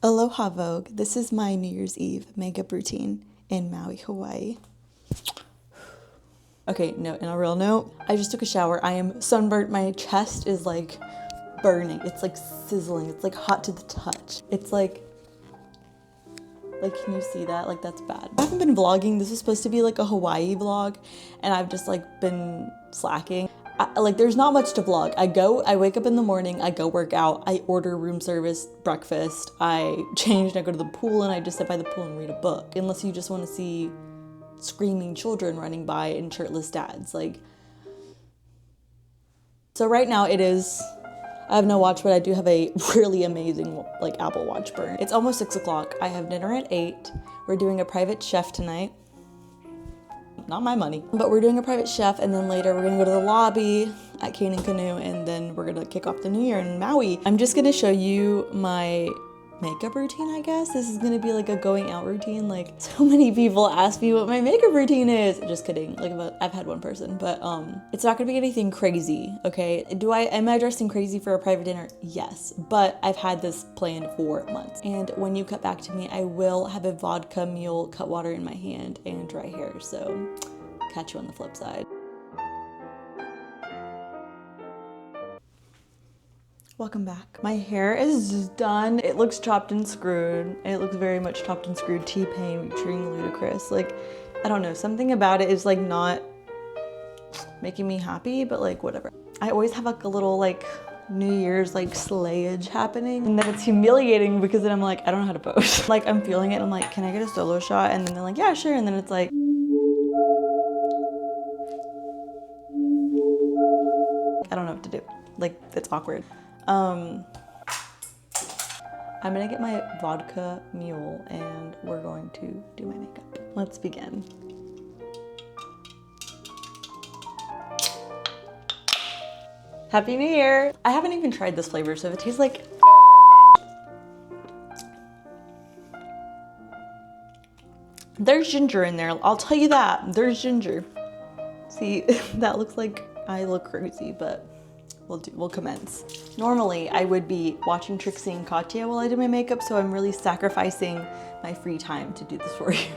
Aloha Vogue, this is my New Year's Eve makeup routine in Maui, Hawaii. Okay, no, in a real note, I just took a shower. I am sunburnt. My chest is like burning. It's like sizzling. It's like hot to the touch. It's like, can you see that? Like, that's bad. I haven't been vlogging. This is supposed to be like a Hawaii vlog, and I've just like been slacking. There's not much to vlog. I wake up in the morning, I go work out, I order room service breakfast, I change and I go to the pool and I just sit by the pool and read a book. Unless you just want to see screaming children running by and shirtless dads. So right now I have no watch, but I do have a really amazing Apple Watch burn. It's almost 6 o'clock. I have dinner at 8. We're doing a private chef tonight. Not my money, but we're doing a private chef, and then later we're gonna go to the lobby at Cane and Canoe, and then we're gonna kick off the new year in Maui. I'm just gonna show you my makeup routine, I guess. This is gonna be like a going out routine. So many people ask me what my makeup routine is. Just kidding. I've had one person, but it's not gonna be anything crazy, okay? Am I dressing crazy for a private dinner? Yes, but I've had this planned for months. And when you cut back to me, I will have a vodka mule cut water in my hand and dry hair. So catch you on the flip side. Welcome back. My hair is done. It looks chopped and screwed. It looks very much chopped and screwed T-Pain featuring Ludacris. I don't know, something about it is not making me happy, but whatever. I always have a little New Year's slayage happening, and then it's humiliating because then I'm I don't know how to pose. I'm feeling it and I'm can I get a solo shot? And then they're yeah, sure. And then it's I don't know what to do. It's awkward. I'm gonna get my vodka mule and we're going to do my makeup. Let's begin. Happy New Year! I haven't even tried this flavor, so if it tastes like there's ginger in there, I'll tell you that. There's ginger. See, that looks like I look crazy, but we'll commence. Normally, I would be watching Trixie and Katya while I do my makeup, so I'm really sacrificing my free time to do this for you.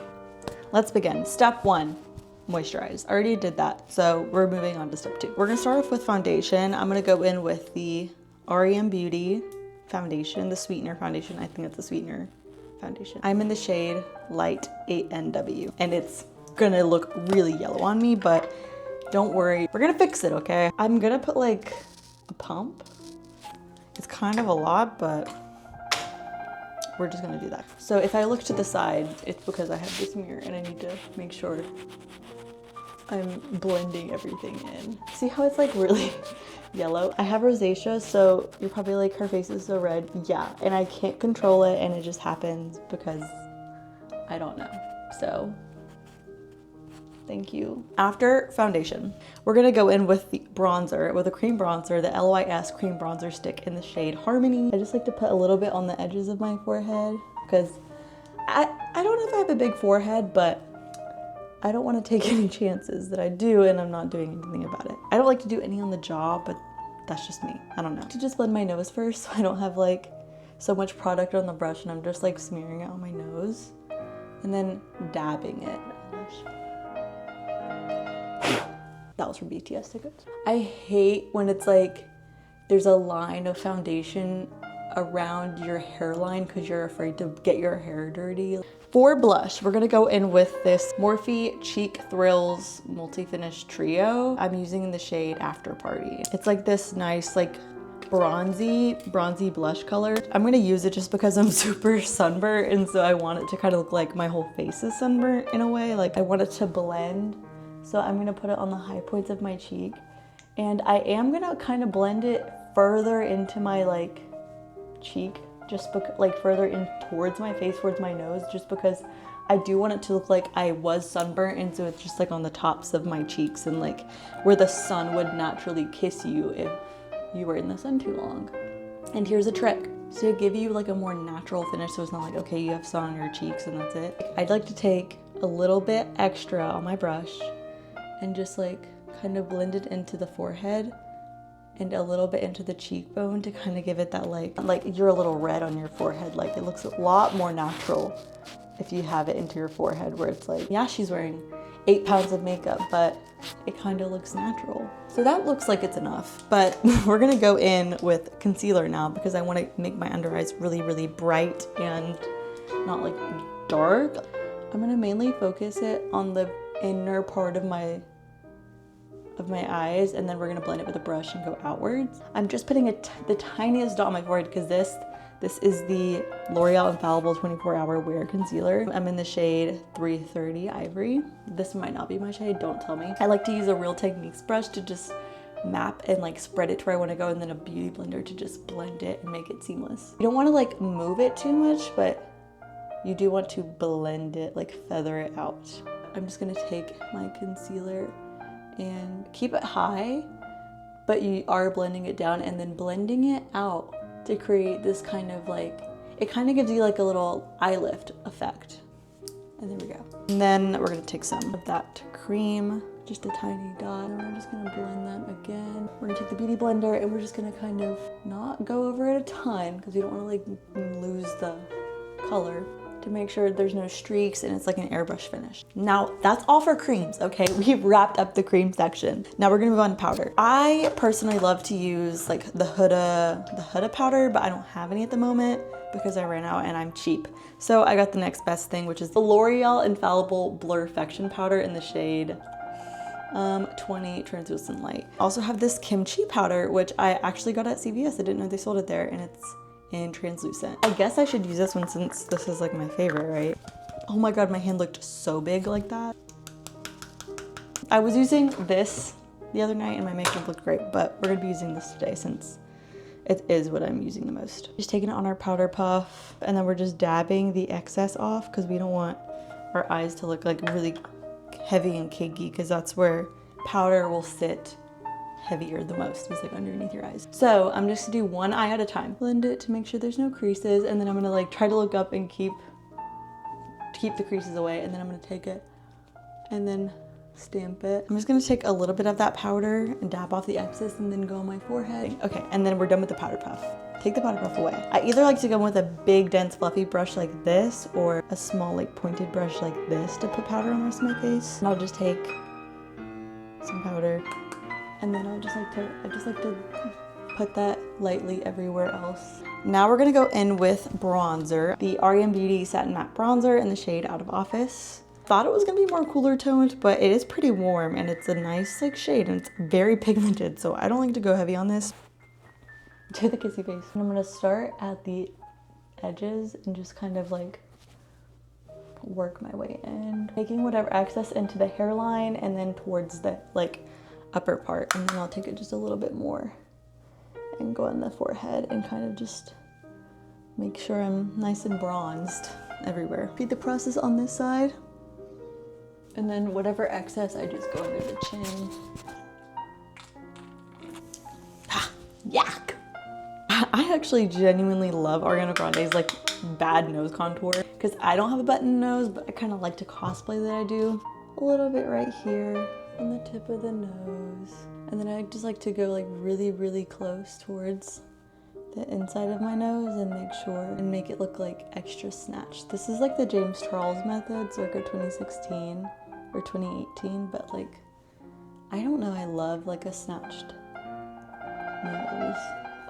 Let's begin. Step 1, moisturize. I already did that, so we're moving on to step 2. We're gonna start off with foundation. I'm gonna go in with the REM Beauty foundation, the sweetener foundation. I think it's the sweetener foundation. I'm in the shade Light 8NW, and it's gonna look really yellow on me, but don't worry, we're gonna fix it, okay? I'm gonna put a pump. It's kind of a lot, but we're just gonna do that. So if I look to the side, it's because I have this mirror and I need to make sure I'm blending everything in. See how it's really yellow? I have rosacea, so you're probably her face is so red. Yeah, and I can't control it, and it just happens because I don't know. So thank you. After foundation, we're gonna go in with the bronzer, with a cream bronzer, the LYS cream bronzer stick in the shade Harmony. I just like to put a little bit on the edges of my forehead because I don't know if I have a big forehead, but I don't want to take any chances that I do and I'm not doing anything about it. I don't like to do any on the jaw, but that's just me. I don't know. To just blend my nose first so I don't have so much product on the brush and I'm just smearing it on my nose and then dabbing it. That was from BTS tickets. I hate when it's there's a line of foundation around your hairline because you're afraid to get your hair dirty. For blush, we're gonna go in with this Morphe Cheek Thrills Multi-Finish Trio. I'm using the shade After Party. It's this nice bronzy blush color. I'm gonna use it just because I'm super sunburnt, and so I want it to kind of look like my whole face is sunburnt in a way. I want it to blend. So I'm gonna put it on the high points of my cheek. And I am gonna kind of blend it further into my cheek, just further in towards my face, towards my nose, just because I do want it to look like I was sunburnt, and so it's just on the tops of my cheeks and where the sun would naturally kiss you if you were in the sun too long. And here's a trick. So to give you a more natural finish, so it's not okay, you have sun on your cheeks and that's it. I'd like to take a little bit extra on my brush and just kind of blend it into the forehead and a little bit into the cheekbone to kind of give it that like you're a little red on your forehead. Like it looks a lot more natural if you have it into your forehead, where it's like, yeah, she's wearing 8 pounds of makeup, but it kind of looks natural. So that looks like it's enough, but we're gonna go in with concealer now because I want to make my under eyes really, really bright and not like dark. I'm gonna mainly focus it on the inner part of my eyes, and then we're gonna blend it with a brush and go outwards. I'm just putting the tiniest dot on my forehead because this is the L'Oreal Infallible 24-Hour Wear Concealer. I'm in the shade 330 Ivory. This might not be my shade, don't tell me. I like to use a Real Techniques brush to just map and like spread it to where I want to go, and then a beauty blender to just blend it and make it seamless. You don't want to like move it too much, but you do want to blend it, like feather it out. I'm just gonna take my concealer and keep it high, but you are blending it down and then blending it out to create this kind of like, it kind of gives you like a little eye lift effect. And there we go. And then we're gonna take some of that cream, just a tiny dot, and we're just gonna blend them again. We're gonna take the beauty blender and we're just gonna kind of not go over it a ton because we don't wanna like lose the color, to make sure there's no streaks and it's like an airbrush finish. Now that's all for creams, okay? We've wrapped up the cream section. Now we're gonna move on to powder. I personally love to use like the Huda powder, but I don't have any at the moment because I ran out and I'm cheap. So I got the next best thing, which is the L'Oreal Infallible Blurfection powder in the shade 20 Translucent Light. Also have this kimchi powder, which I actually got at CVS. I didn't know they sold it there, and it's in translucent. I guess I should use this one since this is like my favorite, right? Oh my god, my hand looked so big like that. I was using this the other night and my makeup looked great, but we're gonna be using this today since it is what I'm using the most. Just taking it on our powder puff, and then we're just dabbing the excess off because we don't want our eyes to look like really heavy and cakey, because that's where powder will sit heavier the most, is like underneath your eyes. So I'm just gonna do one eye at a time. Blend it to make sure there's no creases, and then I'm gonna like try to look up and keep the creases away, and then I'm gonna take it and then stamp it. I'm just gonna take a little bit of that powder and dab off the excess and then go on my forehead. Okay, and then we're done with the powder puff. Take the powder puff away. I either like to go with a big dense fluffy brush like this or a small like pointed brush like this to put powder on the rest of my face. And I'll just take some powder, and then I just like to put that lightly everywhere else. Now we're gonna go in with bronzer. The REM Beauty Satin Matte Bronzer in the shade Out of Office. Thought it was gonna be more cooler toned, but it is pretty warm and it's a nice like shade, and it's very pigmented, so I don't like to go heavy on this. Do the kissy face. And I'm gonna start at the edges and just kind of like work my way in, taking whatever excess into the hairline and then towards the like upper part, and then I'll take it just a little bit more and go on the forehead and kind of just make sure I'm nice and bronzed everywhere. Repeat the process on this side, and then whatever excess I just go under the chin. Ah, yuck! I actually genuinely love Ariana Grande's like bad nose contour because I don't have a button nose, but I kind of like to cosplay that I do. A little bit right here on the tip of the nose, and then I just like to go like really, really close towards the inside of my nose and make sure and make it look like extra snatched. This is like the James Charles method, circa 2016 or 2018, but like I don't know, I love like a snatched nose.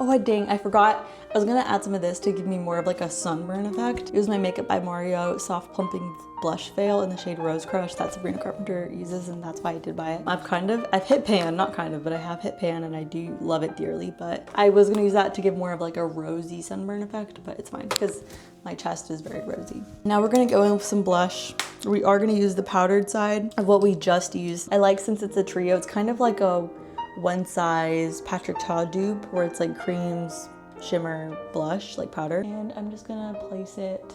Oh, dang, I forgot. I was gonna add some of this to give me more of like a sunburn effect. It was my Makeup by Mario Soft Plumping Blush Veil in the shade Rose Crush that Sabrina Carpenter uses, and that's why I did buy it. I've hit pan, not kind of, but I have hit pan and I do love it dearly, but I was gonna use that to give more of like a rosy sunburn effect, but it's fine because my chest is very rosy. Now we're gonna go in with some blush. We are gonna use the powdered side of what we just used. I like, since it's a trio, it's kind of like a one size Patrick Ta dupe where it's like creams, shimmer, blush, like powder. And I'm just gonna place it,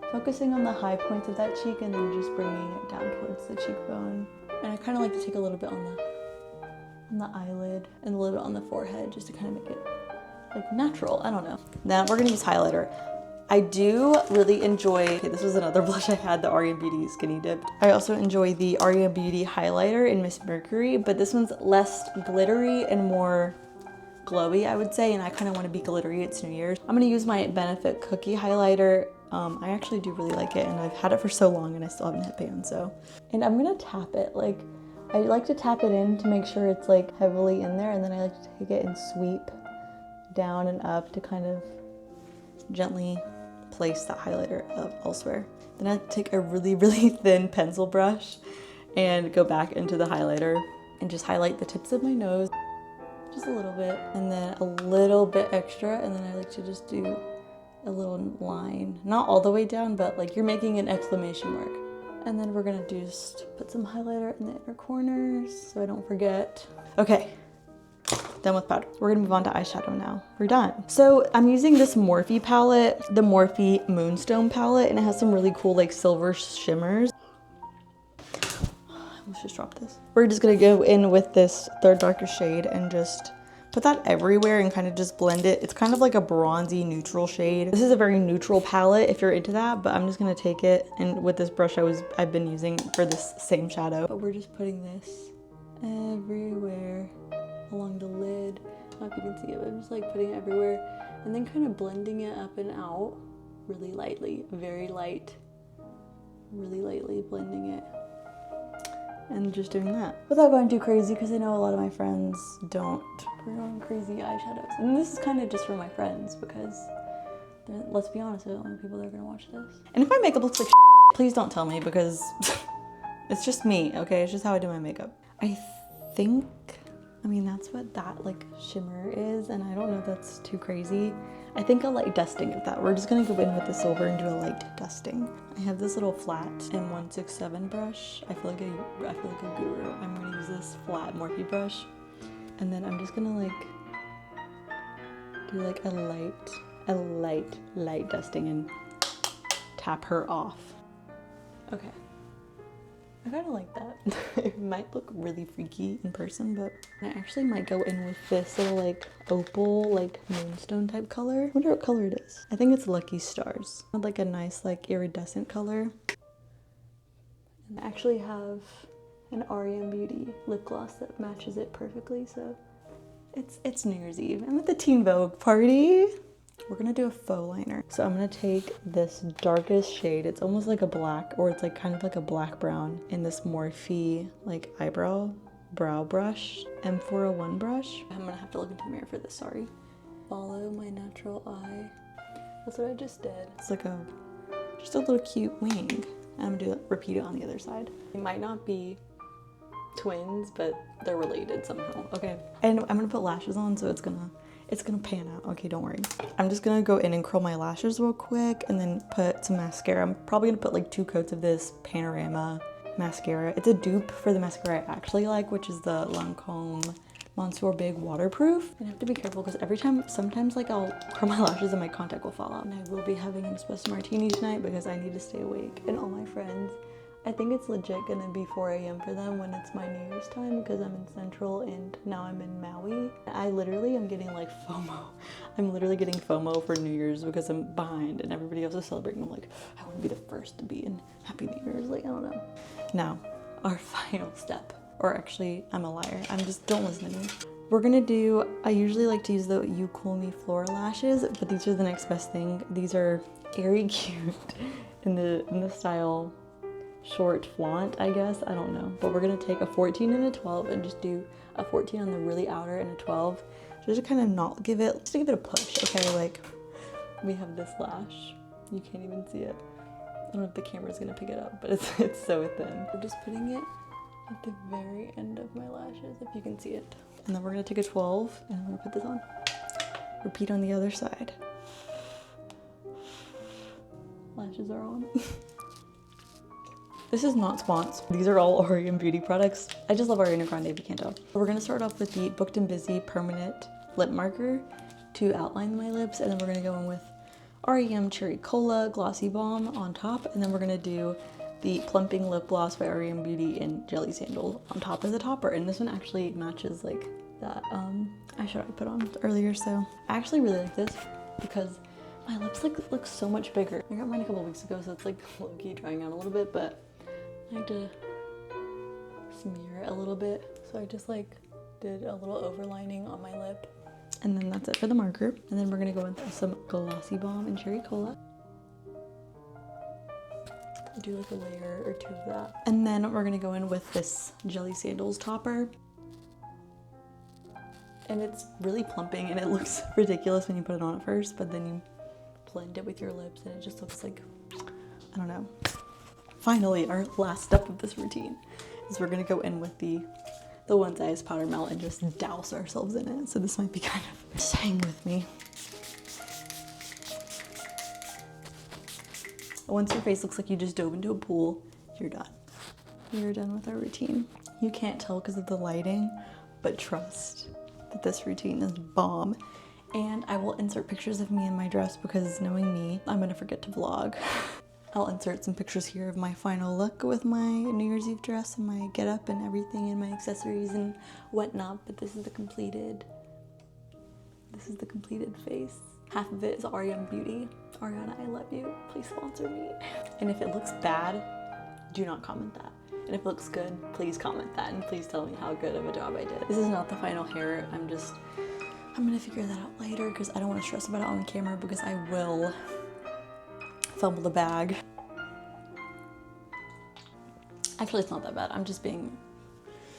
focusing on the high points of that cheek and then just bringing it down towards the cheekbone. And I kind of like to take a little bit on the eyelid and a little bit on the forehead just to kind of make it like natural, I don't know. Now we're gonna use highlighter. I do really enjoy, okay, this was another blush I had, the REM Beauty Skinny Dipped. I also enjoy the REM Beauty highlighter in Miss Mercury, but this one's less glittery and more glowy, I would say, and I kind of want to be glittery. It's New Year's. I'm gonna use my Benefit Cookie highlighter. I actually do really like it, and I've had it for so long and I still haven't hit pan, so. And I'm gonna tap it. Like, I like to tap it in to make sure it's like heavily in there, and then I like to take it and sweep down and up to kind of gently place that highlighter elsewhere. Then I take a really, really thin pencil brush and go back into the highlighter and just highlight the tips of my nose, just a little bit, and then a little bit extra, and then I like to just do a little line, not all the way down, but like you're making an exclamation mark. And then we're gonna just put some highlighter in the inner corners so I don't forget. Okay, done with powder. We're gonna move on to eyeshadow now. We're done. So I'm using this Morphe palette, the Morphe Moonstone palette, and it has some really cool like silver shimmers. Let's just drop this. We're just gonna go in with this third darkest shade and just put that everywhere and kind of just blend it. It's kind of like a bronzy neutral shade. This is a very neutral palette if you're into that, but I'm just gonna take it and with this brush I've been using for this same shadow. But we're just putting this everywhere along the lid. I don't know if you can see it, but I'm just like putting it everywhere and then kind of blending it up and out really lightly, very light, really lightly blending it. And just doing that without going too crazy, because I know a lot of my friends don't put on crazy eyeshadows. And this is kind of just for my friends because let's be honest, there's only people that are gonna watch this. And if my makeup looks like please don't tell me, because it's just me, okay? It's just how I do my makeup. I think, I mean, that's what that like shimmer is, and I don't know if that's too crazy. I think a light dusting of that. We're just gonna go in with the silver and do a light dusting. I have this little flat M167 brush. I feel like a guru. I'm gonna use this flat Morphe brush, and then I'm just gonna like do like a light dusting and tap her off. Okay. I kind of like that. It might look really freaky in person, but I actually might go in with this little like opal, like moonstone type color. I wonder what color it is. I think it's Lucky Stars. Like a nice like iridescent color. And I actually have an REM Beauty lip gloss that matches it perfectly, so it's New Year's Eve. I'm at the Teen Vogue party. We're gonna do a faux liner. So I'm gonna take this darkest shade. It's almost like a black, or it's like kind of like a black brown, in this Morphe like brow brush, M401 brush. I'm gonna have to look into the mirror for this, sorry. Follow my natural eye. That's what I just did. It's like just a little cute wing. And I'm gonna repeat it on the other side. It might not be twins, but they're related somehow. Okay. And I'm gonna put lashes on, so it's gonna pan out. Okay, don't worry. I'm just gonna go in and curl my lashes real quick and then put some mascara. I'm probably gonna put like 2 coats of this Panorama mascara. It's a dupe for the mascara I actually like, which is the Lancome Monsieur Big Waterproof. And I have to be careful because sometimes like I'll curl my lashes and my contact will fall out. And I will be having an espresso martini tonight because I need to stay awake. And all my friends, I think it's legit gonna be 4 a.m. for them when it's my New Year's time, because I'm in Central and now I'm in Maui. I literally am getting like FOMO. I'm literally getting FOMO for New Year's because I'm behind and everybody else is celebrating. I'm like, I want to be the first to be in Happy New Year's. Like, I don't know. Now, our final step. Or actually, I'm a liar. Don't listen to me. We're gonna do, I usually like to use the You Cool Me Flora lashes, but these are the next best thing. These are airy cute in the style short flaunt, I guess. I don't know. But we're gonna take a 14 and a 12 and just do a 14 on the really outer and a 12. Just to kind of not give it, just to give it a push, okay? Like, we have this lash. You can't even see it. I don't know if the camera's gonna pick it up, but it's so thin. We're just putting it at the very end of my lashes, if you can see it. And then we're gonna take a 12 and I'm gonna put this on. Repeat on the other side. Lashes are on. This is not sponsored. These are all REM Beauty products. I just love Ariana Grande, if you can't tell. We're gonna start off with the Booked and Busy Permanent Lip Marker to outline my lips, and then we're gonna go in with REM Cherry Cola Glossy Balm on top, and then we're gonna do the Plumping Lip Gloss by REM Beauty in Jelly Sandal on top as a topper. And this one actually matches like that eyeshadow I put on earlier, so I actually really like this because my lips look so much bigger. I got mine a couple weeks ago, so it's like low-key drying out a little bit, but I had to smear it a little bit. So I just like did a little overlining on my lip And then that's it for the marker. And then we're gonna go in with some Glossy Bomb and Cherry Cola. Do like a layer or two of that. And then we're gonna go in with this Jelly Sandals topper. And it's really plumping and it looks ridiculous when you put it on at first, but then you blend it with your lips and it just looks like, I don't know. Finally, our last step of this routine is we're gonna go in with the One Size powder melt and just douse ourselves in it. So this might be kind of, just hang with me. Once your face looks like you just dove into a pool, you're done. You're done with our routine. You can't tell because of the lighting, but trust that this routine is bomb. And I will insert pictures of me in my dress because knowing me, I'm gonna forget to vlog. I'll insert some pictures here of my final look with my New Year's Eve dress and my getup and everything and my accessories and whatnot, but this is the completed face. Half of it is REM Beauty. Ariana, I love you. Please sponsor me. And if it looks bad, do not comment that. And if it looks good, please comment that and please tell me how good of a job I did. This is not the final hair. I'm gonna figure that out later because I don't want to stress about it on camera because I will fumble the bag. Actually, it's not that bad. I'm just being,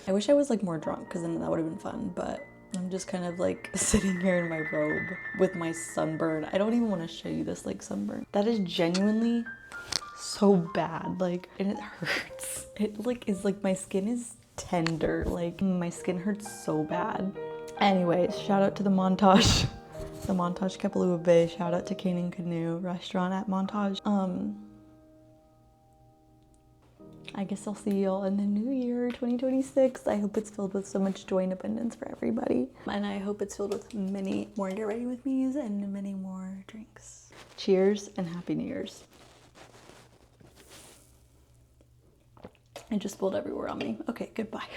I wish I was like more drunk because then that would have been fun, but I'm just kind of like sitting here in my robe with my sunburn. I don't even want to show you this like sunburn. That is genuinely so bad, like, and it hurts. It like is like my skin is tender, like my skin hurts so bad. Anyways, shout out to the Montage Kapalua Bay. Shout out to Cane and Canoe restaurant at Montage. I guess I'll see y'all in the new year, 2026. I hope it's filled with so much joy and abundance for everybody. And I hope it's filled with many more Get Ready With Me's and many more drinks. Cheers and Happy New Year's. It just spilled everywhere on me. Okay, goodbye.